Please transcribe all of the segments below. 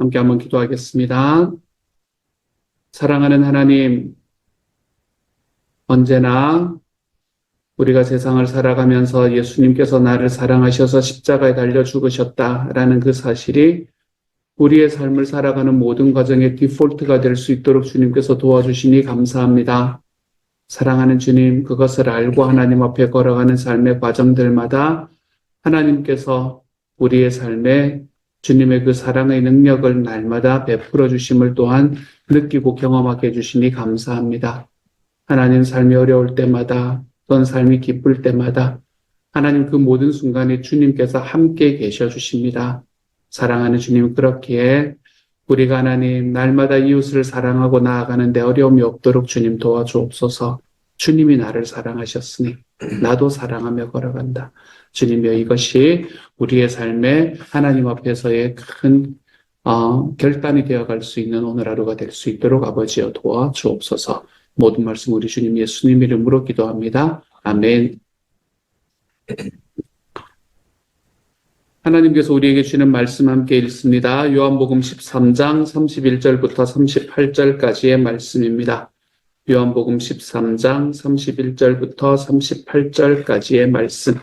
함께 한번 기도하겠습니다. 사랑하는 하나님, 언제나 우리가 세상을 살아가면서 예수님께서 나를 사랑하셔서 십자가에 달려 죽으셨다라는 그 사실이 우리의 삶을 살아가는 모든 과정의 디폴트가 될 수 있도록 주님께서 도와주시니 감사합니다. 사랑하는 주님, 그것을 알고 하나님 앞에 걸어가는 삶의 과정들마다 하나님께서 우리의 삶에 주님의 그 사랑의 능력을 날마다 베풀어 주심을 또한 느끼고 경험하게 해주시니 감사합니다. 하나님, 삶이 어려울 때마다 또는 삶이 기쁠 때마다 하나님 그 모든 순간에 주님께서 함께 계셔 주십니다. 사랑하는 주님, 그렇기에 우리가 하나님 날마다 이웃을 사랑하고 나아가는데 어려움이 없도록 주님 도와주옵소서. 주님이 나를 사랑하셨으니 나도 사랑하며 걸어간다. 주님이여, 이것이 우리의 삶에 하나님 앞에서의 큰 결단이 되어갈 수 있는 오늘 하루가 될 수 있도록 아버지여 도와주옵소서. 모든 말씀 우리 주님 예수님 이름으로 기도합니다. 아멘. 하나님께서 우리에게 주시는 말씀 함께 읽습니다. 요한복음 13장 31절부터 38절까지의 말씀입니다. 요한복음 13장 31절부터 38절까지의 말씀.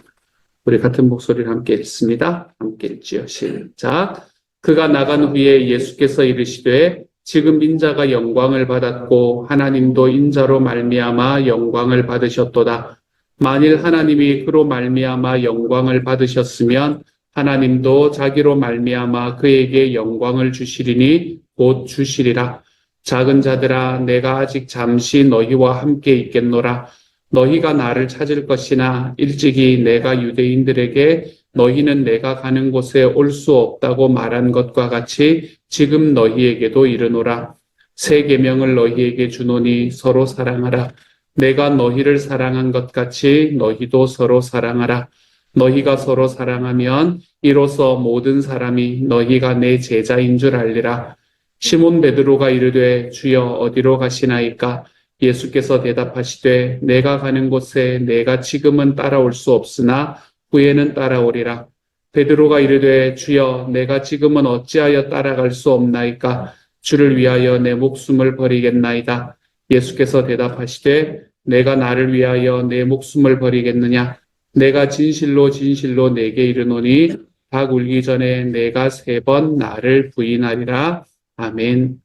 우리 같은 목소리를 함께 읽습니다. 함께 읽지요. 시작. 그가 나간 후에 예수께서 이르시되 지금 인자가 영광을 받았고 하나님도 인자로 말미암아 영광을 받으셨도다. 만일 하나님이 그로 말미암아 영광을 받으셨으면 하나님도 자기로 말미암아 그에게 영광을 주시리니 곧 주시리라. 작은 자들아, 내가 아직 잠시 너희와 함께 있겠노라. 너희가 나를 찾을 것이나 일찍이 내가 유대인들에게 너희는 내가 가는 곳에 올 수 없다고 말한 것과 같이 지금 너희에게도 이르노라. 새 계명을 너희에게 주노니 서로 사랑하라. 내가 너희를 사랑한 것 같이 너희도 서로 사랑하라. 너희가 서로 사랑하면 이로써 모든 사람이 너희가 내 제자인 줄 알리라. 시몬 베드로가 이르되 주여 어디로 가시나이까? 예수께서 대답하시되 내가 가는 곳에 내가 지금은 따라올 수 없으나 후에는 따라오리라. 베드로가 이르되 주여 내가 지금은 어찌하여 따라갈 수 없나이까? 주를 위하여 내 목숨을 버리겠나이다. 예수께서 대답하시되 내가 나를 위하여 내 목숨을 버리겠느냐? 내가 진실로 진실로 내게 이르노니 닭 울기 전에 내가 3번 나를 부인하리라. 아멘.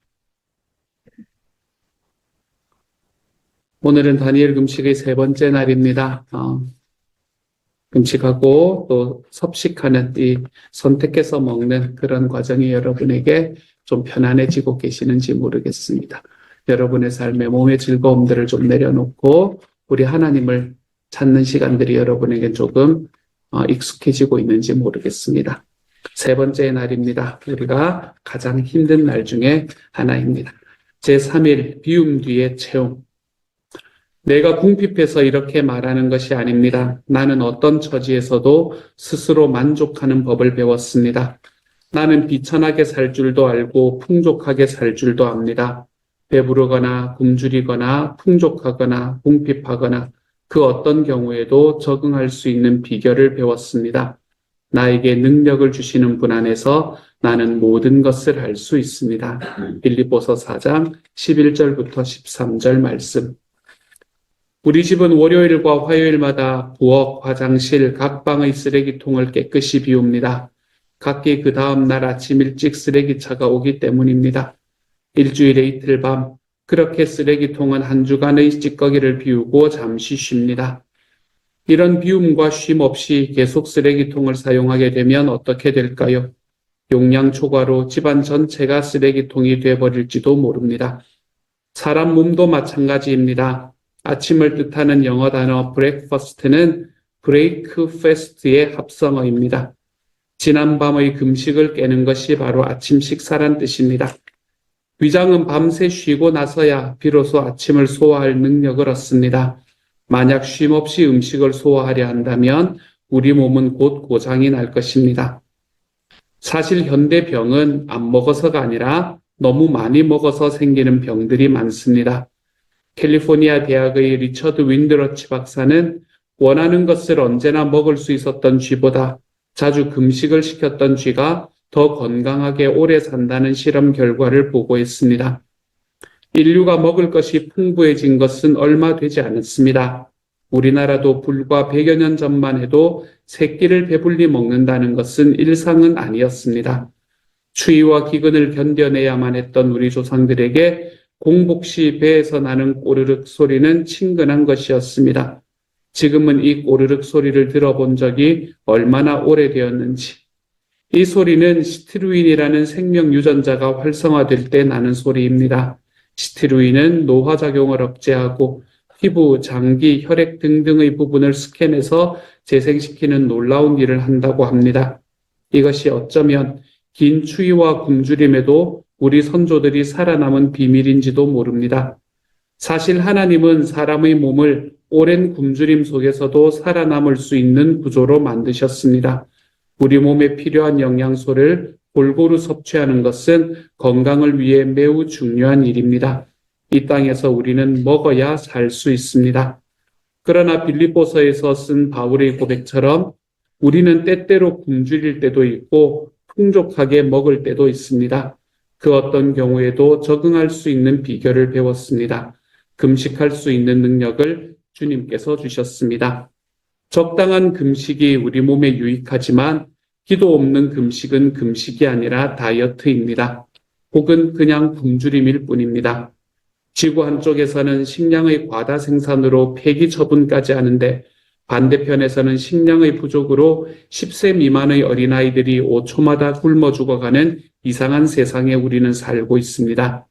오늘은 다니엘 금식의 3번째 날입니다. 금식하고 또 섭식하는 이 선택해서 먹는 그런 과정이 여러분에게 좀 편안해지고 계시는지 모르겠습니다. 여러분의 삶의 몸의 즐거움들을 좀 내려놓고 우리 하나님을 찾는 시간들이 여러분에게 조금 익숙해지고 있는지 모르겠습니다. 3번째 날입니다. 우리가 가장 힘든 날 중에 하나입니다. 제3일 비움 뒤의 채움. 내가 궁핍해서 이렇게 말하는 것이 아닙니다. 나는 어떤 처지에서도 스스로 만족하는 법을 배웠습니다. 나는 비천하게 살 줄도 알고 풍족하게 살 줄도 압니다. 배부르거나 굶주리거나 풍족하거나 궁핍하거나 그 어떤 경우에도 적응할 수 있는 비결을 배웠습니다. 나에게 능력을 주시는 분 안에서 나는 모든 것을 할 수 있습니다. 빌립보서 4장 11절부터 13절 말씀. 우리 집은 월요일과 화요일마다 부엌, 화장실, 각 방의 쓰레기통을 깨끗이 비웁니다. 각기 그 다음 날 아침 일찍 쓰레기차가 오기 때문입니다. 일주일에 이틀 밤, 그렇게 쓰레기통은 한 주간의 찌꺼기를 비우고 잠시 쉽니다. 이런 비움과 쉼 없이 계속 쓰레기통을 사용하게 되면 어떻게 될까요? 용량 초과로 집안 전체가 쓰레기통이 되어버릴지도 모릅니다. 사람 몸도 마찬가지입니다. 아침을 뜻하는 영어 단어 breakfast는 break fast의 합성어입니다. 지난밤의 금식을 깨는 것이 바로 아침 식사란 뜻입니다. 위장은 밤새 쉬고 나서야 비로소 아침을 소화할 능력을 얻습니다. 만약 쉼 없이 음식을 소화하려 한다면 우리 몸은 곧 고장이 날 것입니다. 사실 현대 병은 안 먹어서가 아니라 너무 많이 먹어서 생기는 병들이 많습니다. 캘리포니아 대학의 리처드 윈드러치 박사는 원하는 것을 언제나 먹을 수 있었던 쥐보다 자주 금식을 시켰던 쥐가 더 건강하게 오래 산다는 실험 결과를 보고했습니다. 인류가 먹을 것이 풍부해진 것은 얼마 되지 않았습니다. 우리나라도 불과 100여 년 전만 해도 새끼를 배불리 먹는다는 것은 일상은 아니었습니다. 추위와 기근을 견뎌내야만 했던 우리 조상들에게 공복 시 배에서 나는 꼬르륵 소리는 친근한 것이었습니다. 지금은 이 꼬르륵 소리를 들어본 적이 얼마나 오래되었는지. 이 소리는 시트루인이라는 생명 유전자가 활성화될 때 나는 소리입니다. 시트루인은 노화작용을 억제하고 피부, 장기, 혈액 등등의 부분을 스캔해서 재생시키는 놀라운 일을 한다고 합니다. 이것이 어쩌면 긴 추위와 굶주림에도 우리 선조들이 살아남은 비밀인지도 모릅니다. 사실 하나님은 사람의 몸을 오랜 굶주림 속에서도 살아남을 수 있는 구조로 만드셨습니다. 우리 몸에 필요한 영양소를 골고루 섭취하는 것은 건강을 위해 매우 중요한 일입니다. 이 땅에서 우리는 먹어야 살 수 있습니다. 그러나 빌립보서에서 쓴 바울의 고백처럼 우리는 때때로 굶주릴 때도 있고 풍족하게 먹을 때도 있습니다. 그 어떤 경우에도 적응할 수 있는 비결을 배웠습니다. 금식할 수 있는 능력을 주님께서 주셨습니다. 적당한 금식이 우리 몸에 유익하지만 기도 없는 금식은 금식이 아니라 다이어트입니다. 혹은 그냥 굶주림일 뿐입니다. 지구 한쪽에서는 식량의 과다 생산으로 폐기 처분까지 하는데 반대편에서는 식량의 부족으로 10세 미만의 어린아이들이 5초마다 굶어 죽어가는 이상한 세상에 우리는 살고 있습니다.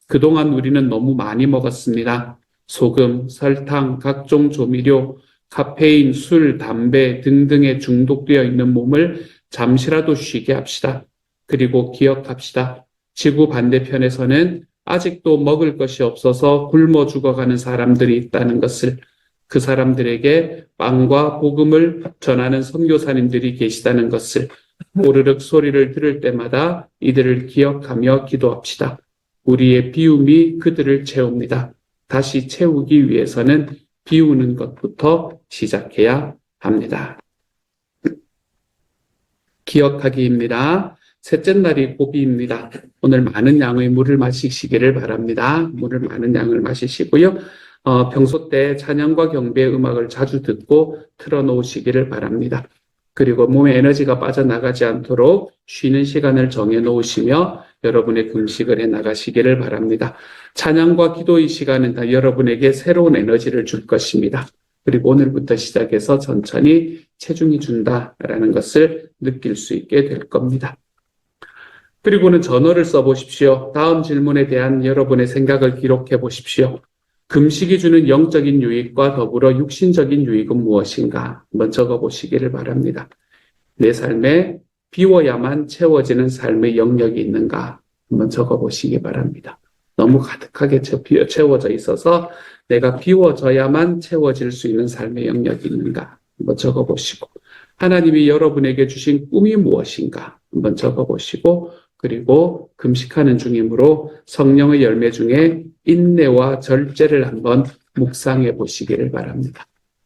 그동안 우리는 너무 많이 먹었습니다. 소금, 설탕, 각종 조미료, 카페인, 술, 담배 등등에 중독되어 있는 몸을 잠시라도 쉬게 합시다. 그리고 기억합시다. 지구 반대편에서는 아직도 먹을 것이 없어서 굶어 죽어가는 사람들이 있다는 것을, 그 사람들에게 빵과 복음을 전하는 선교사님들이 계시다는 것을 오르륵 소리를 들을 때마다 이들을 기억하며 기도합시다. 우리의 비움이 그들을 채웁니다. 다시 채우기 위해서는 비우는 것부터 시작해야 합니다. 기억하기입니다. 셋째 날이 고비입니다. 오늘 많은 양의 물을 마시기를 바랍니다. 물을 많은 양을 마시시고요. 평소 때 찬양과 경배 음악을 자주 듣고 틀어놓으시기를 바랍니다. 그리고 몸에 에너지가 빠져나가지 않도록 쉬는 시간을 정해 놓으시며 여러분의 금식을 해 나가시기를 바랍니다. 찬양과 기도의 시간은 다 여러분에게 새로운 에너지를 줄 것입니다. 그리고 오늘부터 시작해서 천천히 체중이 준다라는 것을 느낄 수 있게 될 겁니다. 그리고는 전어를 써보십시오. 다음 질문에 대한 여러분의 생각을 기록해 보십시오. 금식이 주는 영적인 유익과 더불어 육신적인 유익은 무엇인가? 한번 적어보시기를 바랍니다. 내 삶에 비워야만 채워지는 삶의 영역이 있는가? 한번 적어보시기 바랍니다. 너무 가득하게 채워져 있어서 내가 비워져야만 채워질 수 있는 삶의 영역이 있는가? 한번 적어보시고, 하나님이 여러분에게 주신 꿈이 무엇인가? 한번 적어보시고, 그리고 금식하는 중이므로 성령의 열매 중에 인내와 절제를 한번 묵상해 보시기를 바랍니다.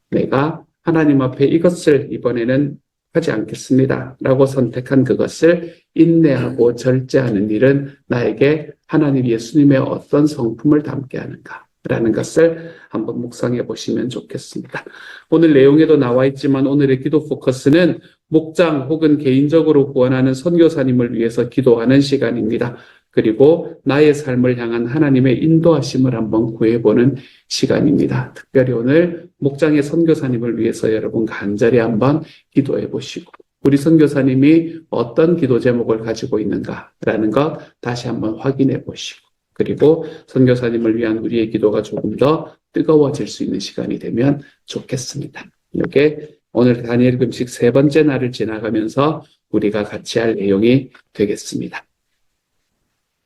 내가 하나님 앞에 이것을 이번에는 하지 않겠습니다 라고 선택한 그것을 인내하고 절제하는 일은 나에게 하나님 예수님의 어떤 성품을 담게 하는가 라는 것을 한번 묵상해 보시면 좋겠습니다. 오늘 내용에도 나와 있지만 오늘의 기도 포커스는 목장 혹은 개인적으로 구원하는 선교사님을 위해서 기도하는 시간입니다. 그리고 나의 삶을 향한 하나님의 인도하심을 한번 구해보는 시간입니다. 특별히 오늘 목장의 선교사님을 위해서 여러분 간절히 한번 기도해 보시고 우리 선교사님이 어떤 기도 제목을 가지고 있는가라는 것 다시 한번 확인해 보시고 그리고 선교사님을 위한 우리의 기도가 조금 더 뜨거워질 수 있는 시간이 되면 좋겠습니다. 이게 오늘 다니엘 금식 3번째 날을 지나가면서 우리가 같이 할 내용이 되겠습니다.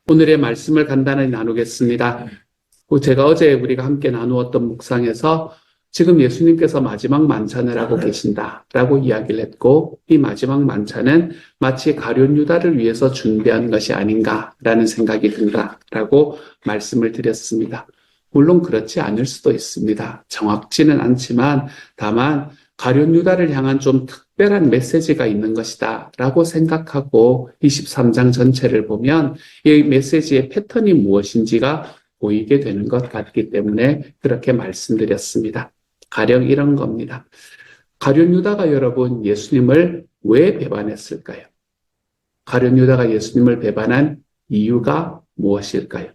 오늘의 말씀을 간단히 나누겠습니다. 제가 어제 우리가 함께 나누었던 묵상에서 지금 예수님께서 마지막 만찬을 하고 계신다라고 이야기를 했고 이 마지막 만찬은 마치 가룟 유다를 위해서 준비한 것이 아닌가라는 생각이 든다라고 말씀을 드렸습니다. 물론 그렇지 않을 수도 있습니다. 정확지는 않지만 다만 가룟 유다를 향한 좀 특별한 메시지가 있는 것이다 라고 생각하고 23장 전체를 보면 이 메시지의 패턴이 무엇인지가 보이게 되는 것 같기 때문에 그렇게 말씀드렸습니다. 가령 이런 겁니다. 가룟 유다가 여러분 예수님을 왜 배반했을까요? 가룟 유다가 예수님을 배반한 이유가 무엇일까요?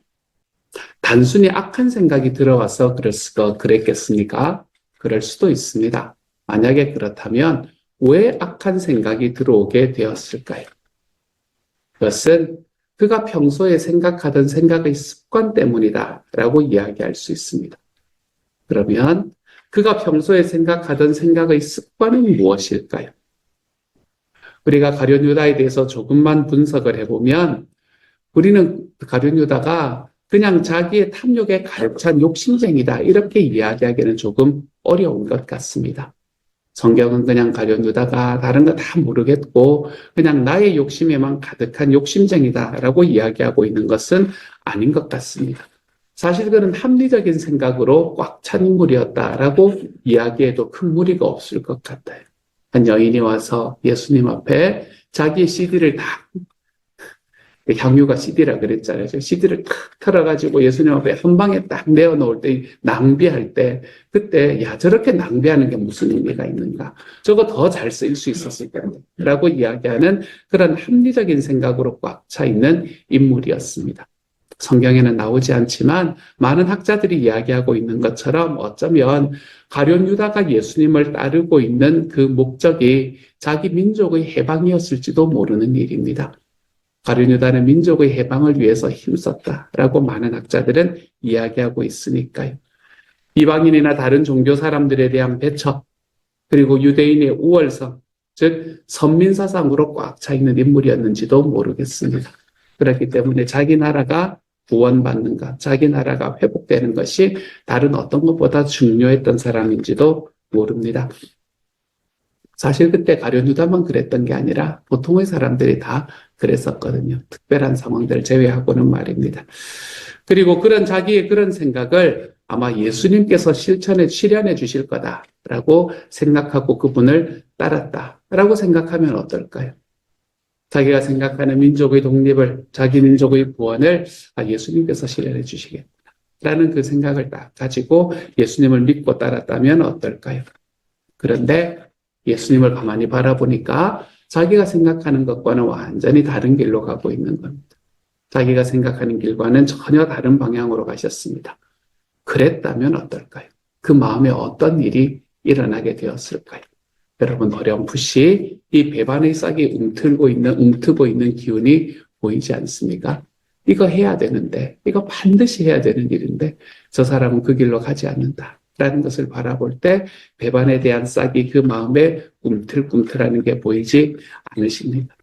단순히 악한 생각이 들어와서 그랬겠습니까? 그럴 수도 있습니다. 만약에 그렇다면 왜 악한 생각이 들어오게 되었을까요? 그것은 그가 평소에 생각하던 생각의 습관 때문이다 라고 이야기할 수 있습니다. 그러면 그가 평소에 생각하던 생각의 습관은 무엇일까요? 우리가 가룟 유다에 대해서 조금만 분석을 해보면 우리는 가룟 유다가 그냥 자기의 탐욕에 가득 찬 욕심쟁이다 이렇게 이야기하기는 조금 어려운 것 같습니다. 성경은 그냥 가룟 유다가 다른 거 다 모르겠고 그냥 나의 욕심에만 가득한 욕심쟁이다라고 이야기하고 있는 것은 아닌 것 같습니다. 사실 그는 합리적인 생각으로 꽉 찬 인물이었다라고 이야기해도 큰 무리가 없을 것 같아요. 한 여인이 와서 예수님 앞에 자기의 CD를 다 향유가 CD라 그랬잖아요. CD를 탁 털어가지고 예수님 앞에 한 방에 딱 내어놓을 때 낭비할 때 그때 야 저렇게 낭비하는 게 무슨 의미가 있는가. 저거 더 잘 쓰일 수 있었을 텐데 라고 이야기하는 그런 합리적인 생각으로 꽉 차 있는 인물이었습니다. 성경에는 나오지 않지만 많은 학자들이 이야기하고 있는 것처럼 어쩌면 가룟 유다가 예수님을 따르고 있는 그 목적이 자기 민족의 해방이었을지도 모르는 일입니다. 가룟 유다는 민족의 해방을 위해서 힘썼다라고 많은 학자들은 이야기하고 있으니까요. 이방인이나 다른 종교 사람들에 대한 배척, 그리고 유대인의 우월성, 즉 선민사상으로 꽉 차 있는 인물이었는지도 모르겠습니다. 그렇기 때문에 자기 나라가 구원받는 것, 자기 나라가 회복되는 것이 다른 어떤 것보다 중요했던 사람인지도 모릅니다. 사실 그때 가룟 유다만 그랬던 게 아니라 보통의 사람들이 다 그랬었거든요. 특별한 상황들을 제외하고는 말입니다. 그리고 자기의 그런 생각을 아마 예수님께서 실현해 주실 거다라고 생각하고 그분을 따랐다라고 생각하면 어떨까요? 자기가 생각하는 민족의 독립을, 자기 민족의 구원을 예수님께서 실현해 주시겠다라는 그 생각을 딱 가지고 예수님을 믿고 따랐다면 어떨까요? 그런데 예수님을 가만히 바라보니까 자기가 생각하는 것과는 완전히 다른 길로 가고 있는 겁니다. 자기가 생각하는 길과는 전혀 다른 방향으로 가셨습니다. 그랬다면 어떨까요? 그 마음에 어떤 일이 일어나게 되었을까요? 여러분 어렴풋이 이 배반의 싹이 움트고 있는 기운이 보이지 않습니까? 이거 해야 되는데, 이거 반드시 해야 되는 일인데 저 사람은 그 길로 가지 않는다라는 것을 바라볼 때 배반에 대한 싹이 그 마음에 꿈틀꿈틀하는 게 보이지 않으십니까?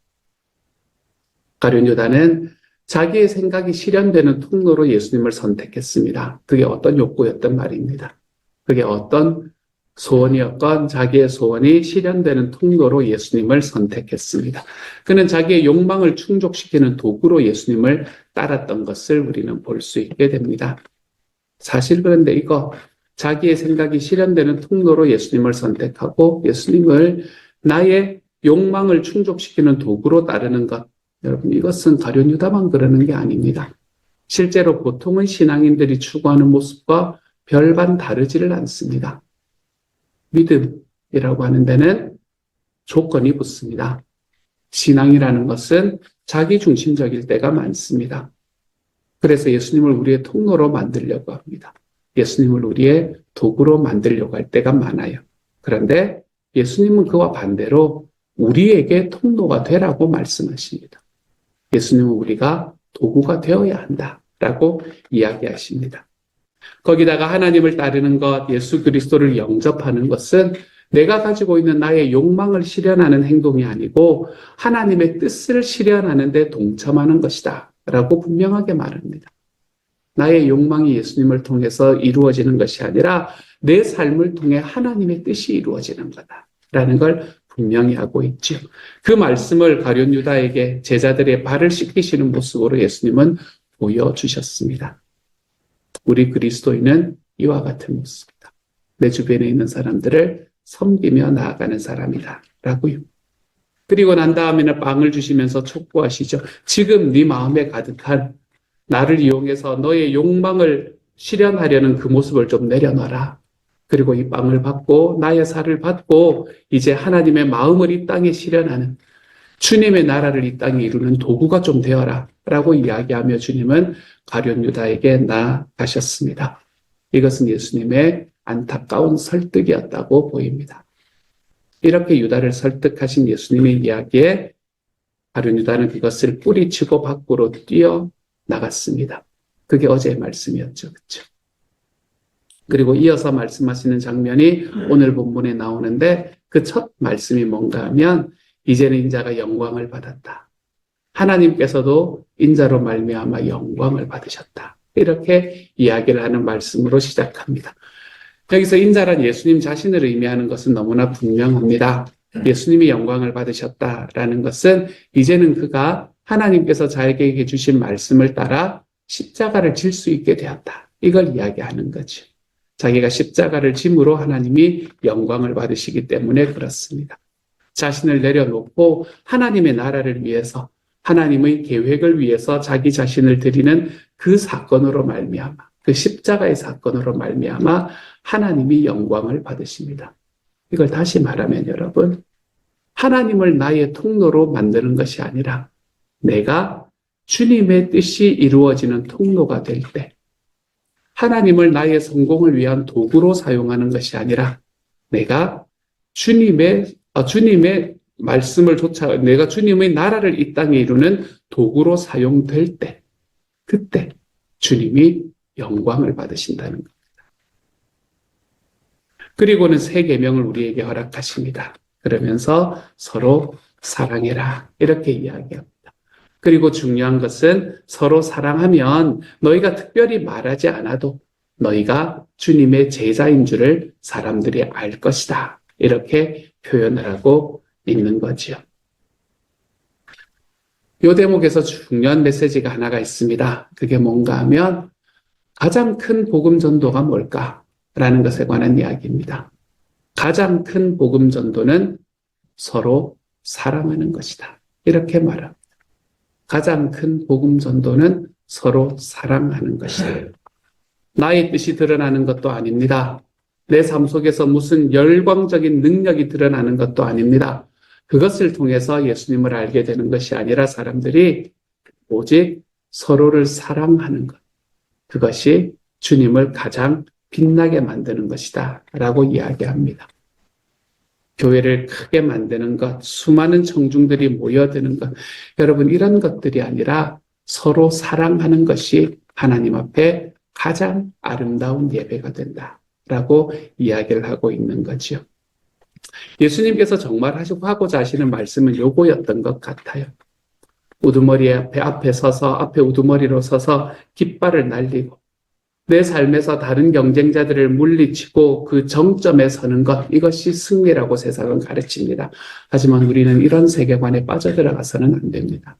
가룟 유다는 자기의 생각이 실현되는 통로로 예수님을 선택했습니다. 그게 어떤 욕구였던 말입니다. 그게 어떤 소원이었건 자기의 소원이 실현되는 통로로 예수님을 선택했습니다. 그는 자기의 욕망을 충족시키는 도구로 예수님을 따랐던 것을 우리는 볼 수 있게 됩니다. 사실 그런데 이거 자기의 생각이 실현되는 통로로 예수님을 선택하고 예수님을 나의 욕망을 충족시키는 도구로 따르는 것, 여러분 이것은 가룟 유다만 그러는 게 아닙니다. 실제로 보통의 신앙인들이 추구하는 모습과 별반 다르지를 않습니다. 믿음이라고 하는 데는 조건이 붙습니다. 신앙이라는 것은 자기중심적일 때가 많습니다. 그래서 예수님을 우리의 통로로 만들려고 합니다. 예수님을 우리의 도구로 만들려고 할 때가 많아요. 그런데 예수님은 그와 반대로 우리에게 통로가 되라고 말씀하십니다. 예수님은 우리가 도구가 되어야 한다라고 이야기하십니다. 거기다가 하나님을 따르는 것, 예수 그리스도를 영접하는 것은 내가 가지고 있는 나의 욕망을 실현하는 행동이 아니고 하나님의 뜻을 실현하는 데 동참하는 것이다 라고 분명하게 말합니다. 나의 욕망이 예수님을 통해서 이루어지는 것이 아니라 내 삶을 통해 하나님의 뜻이 이루어지는 거다라는 걸 분명히 하고 있죠. 그 말씀을 가룟 유다에게 제자들의 발을 씻기시는 모습으로 예수님은 보여주셨습니다. 우리 그리스도인은 이와 같은 모습이다. 내 주변에 있는 사람들을 섬기며 나아가는 사람이다. 라고요. 그리고 난 다음에는 빵을 주시면서 촉구하시죠. 지금 네 마음에 가득한 나를 이용해서 너의 욕망을 실현하려는 그 모습을 좀 내려놔라. 그리고 이 빵을 받고 나의 살을 받고 이제 하나님의 마음을 이 땅에 실현하는 주님의 나라를 이 땅에 이루는 도구가 좀 되어라. 라고 이야기하며 주님은 가룟 유다에게 나아가셨습니다. 이것은 예수님의 안타까운 설득이었다고 보입니다. 이렇게 유다를 설득하신 예수님의 이야기에 가룟 유다는 그것을 뿌리치고 밖으로 뛰어 나갔습니다. 그게 어제의 말씀이었죠. 그렇죠? 그리고 이어서 말씀하시는 장면이 오늘 본문에 나오는데 그 첫 말씀이 뭔가 하면 이제는 인자가 영광을 받았다. 하나님께서도 인자로 말미암아 영광을 받으셨다. 이렇게 이야기를 하는 말씀으로 시작합니다. 여기서 인자란 예수님 자신을 의미하는 것은 너무나 분명합니다. 예수님이 영광을 받으셨다라는 것은 이제는 그가 하나님께서 자기에게 주신 말씀을 따라 십자가를 질 수 있게 되었다. 이걸 이야기하는 거죠. 자기가 십자가를 짐으로 하나님이 영광을 받으시기 때문에 그렇습니다. 자신을 내려놓고 하나님의 나라를 위해서 하나님의 계획을 위해서 자기 자신을 드리는 그 사건으로 말미암아 그 십자가의 사건으로 말미암아 하나님이 영광을 받으십니다. 이걸 다시 말하면 여러분 하나님을 나의 통로로 만드는 것이 아니라 내가 주님의 뜻이 이루어지는 통로가 될 때 하나님을 나의 성공을 위한 도구로 사용하는 것이 아니라 내가 주님의 말씀을 내가 주님의 나라를 이 땅에 이루는 도구로 사용될 때 그때 주님이 영광을 받으신다는 겁니다. 그리고는 새 계명을 우리에게 허락하십니다. 그러면서 서로 사랑해라 이렇게 이야기합니다. 그리고 중요한 것은 서로 사랑하면 너희가 특별히 말하지 않아도 너희가 주님의 제자인 줄을 사람들이 알 것이다. 이렇게 표현을 하고 있는 거지요. 이 대목에서 중요한 메시지가 하나가 있습니다. 그게 뭔가 하면 가장 큰 복음 전도가 뭘까라는 것에 관한 이야기입니다. 가장 큰 복음 전도는 서로 사랑하는 것이다. 이렇게 말합니다. 가장 큰 복음 전도는 서로 사랑하는 것이다. 나의 뜻이 드러나는 것도 아닙니다. 내 삶 속에서 무슨 열광적인 능력이 드러나는 것도 아닙니다. 그것을 통해서 예수님을 알게 되는 것이 아니라 사람들이 오직 서로를 사랑하는 것. 그것이 주님을 가장 빛나게 만드는 것이다. 라고 이야기합니다. 교회를 크게 만드는 것, 수많은 청중들이 모여드는 것, 여러분 이런 것들이 아니라 서로 사랑하는 것이 하나님 앞에 가장 아름다운 예배가 된다라고 이야기를 하고 있는 거죠. 예수님께서 정말 하고자 하시는 말씀은 요거였던 것 같아요. 우두머리 앞에 서서 앞에 우두머리로 서서 깃발을 날리고 내 삶에서 다른 경쟁자들을 물리치고 그 정점에 서는 것, 이것이 승리라고 세상은 가르칩니다. 하지만 우리는 이런 세계관에 빠져들어가서는 안 됩니다.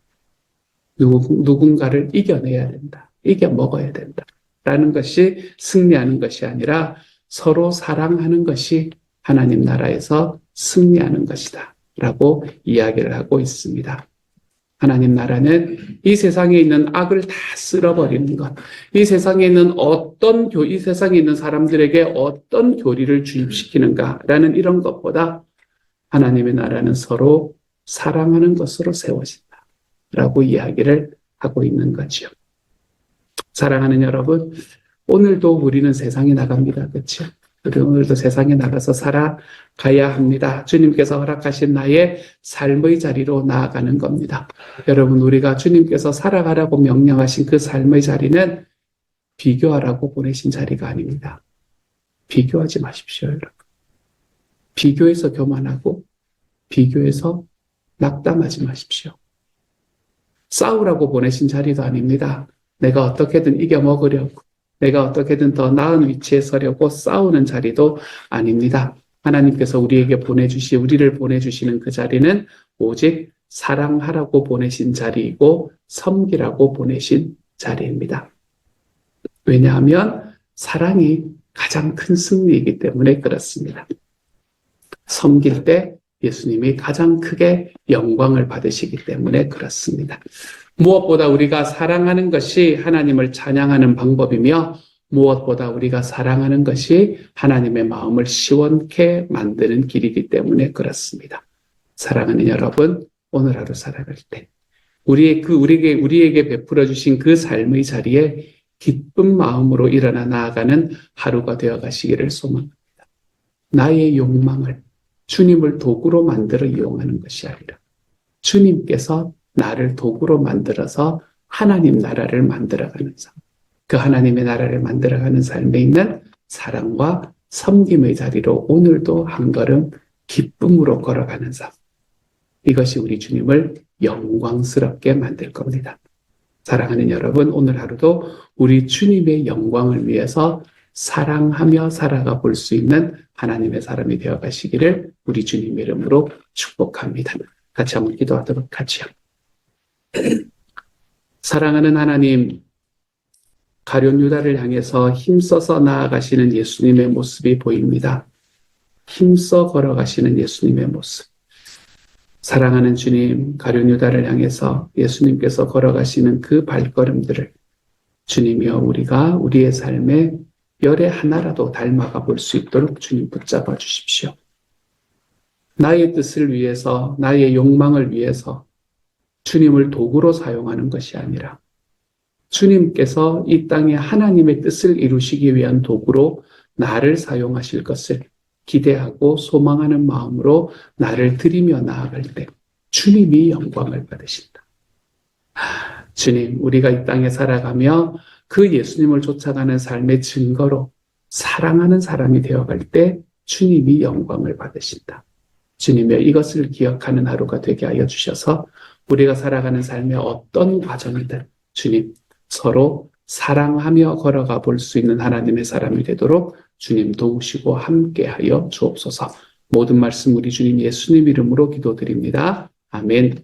누군가를 이겨내야 된다. 이겨먹어야 된다. 라는 것이 승리하는 것이 아니라 서로 사랑하는 것이 하나님 나라에서 승리하는 것이다. 라고 이야기를 하고 있습니다. 하나님 나라는 이 세상에 있는 악을 다 쓸어버리는 것, 이 세상에 있는 이 세상에 있는 사람들에게 어떤 교리를 주입시키는가라는 이런 것보다 하나님의 나라는 서로 사랑하는 것으로 세워진다라고 이야기를 하고 있는 거죠. 사랑하는 여러분, 오늘도 우리는 세상에 나갑니다. 그렇죠? 오늘도 세상에 나가서 살아가야 합니다. 주님께서 허락하신 나의 삶의 자리로 나아가는 겁니다. 여러분, 우리가 주님께서 살아가라고 명령하신 그 삶의 자리는 비교하라고 보내신 자리가 아닙니다. 비교하지 마십시오, 여러분. 비교해서 교만하고 비교해서 낙담하지 마십시오. 싸우라고 보내신 자리도 아닙니다. 내가 어떻게든 이겨먹으려고, 내가 어떻게든 더 나은 위치에 서려고 싸우는 자리도 아닙니다. 하나님께서 우리를 보내주시는 그 자리는 오직 사랑하라고 보내신 자리이고 섬기라고 보내신 자리입니다. 왜냐하면 사랑이 가장 큰 승리이기 때문에 그렇습니다. 섬길 때 예수님이 가장 크게 영광을 받으시기 때문에 그렇습니다. 무엇보다 우리가 사랑하는 것이 하나님을 찬양하는 방법이며 무엇보다 우리가 사랑하는 것이 하나님의 마음을 시원케 만드는 길이기 때문에 그렇습니다. 사랑하는 여러분, 오늘 하루 살아갈 때 우리에게 베풀어 주신 그 삶의 자리에 기쁜 마음으로 일어나 나아가는 하루가 되어 가시기를 소망합니다. 나의 욕망을 주님을 도구로 만들어 이용하는 것이 아니라 주님께서 나를 도구로 만들어서 하나님 나라를 만들어가는 삶. 그 하나님의 나라를 만들어가는 삶에 있는 사랑과 섬김의 자리로 오늘도 한 걸음 기쁨으로 걸어가는 삶. 이것이 우리 주님을 영광스럽게 만들 겁니다. 사랑하는 여러분, 오늘 하루도 우리 주님의 영광을 위해서 사랑하며 살아가 볼 수 있는 하나님의 사람이 되어 가시기를 우리 주님의 이름으로 축복합니다. 같이 한번 기도하도록 하지요. 사랑하는 하나님, 가룟 유다를 향해서 힘써서 나아가시는 예수님의 모습이 보입니다. 힘써 걸어가시는 예수님의 모습. 사랑하는 주님, 가룟 유다를 향해서 예수님께서 걸어가시는 그 발걸음들을 주님이여 우리가 우리의 삶에 열의 하나라도 닮아가 볼 수 있도록 주님 붙잡아 주십시오. 나의 뜻을 위해서, 나의 욕망을 위해서 주님을 도구로 사용하는 것이 아니라 주님께서 이 땅에 하나님의 뜻을 이루시기 위한 도구로 나를 사용하실 것을 기대하고 소망하는 마음으로 나를 드리며 나아갈 때 주님이 영광을 받으신다. 주님, 우리가 이 땅에 살아가며 그 예수님을 쫓아가는 삶의 증거로 사랑하는 사람이 되어갈 때 주님이 영광을 받으신다. 주님의 이것을 기억하는 하루가 되게 하여 주셔서 우리가 살아가는 삶의 어떤 과정이든 주님 서로 사랑하며 걸어가 볼 수 있는 하나님의 사람이 되도록 주님 도우시고 함께하여 주옵소서. 모든 말씀 우리 주님 예수님 이름으로 기도드립니다. 아멘.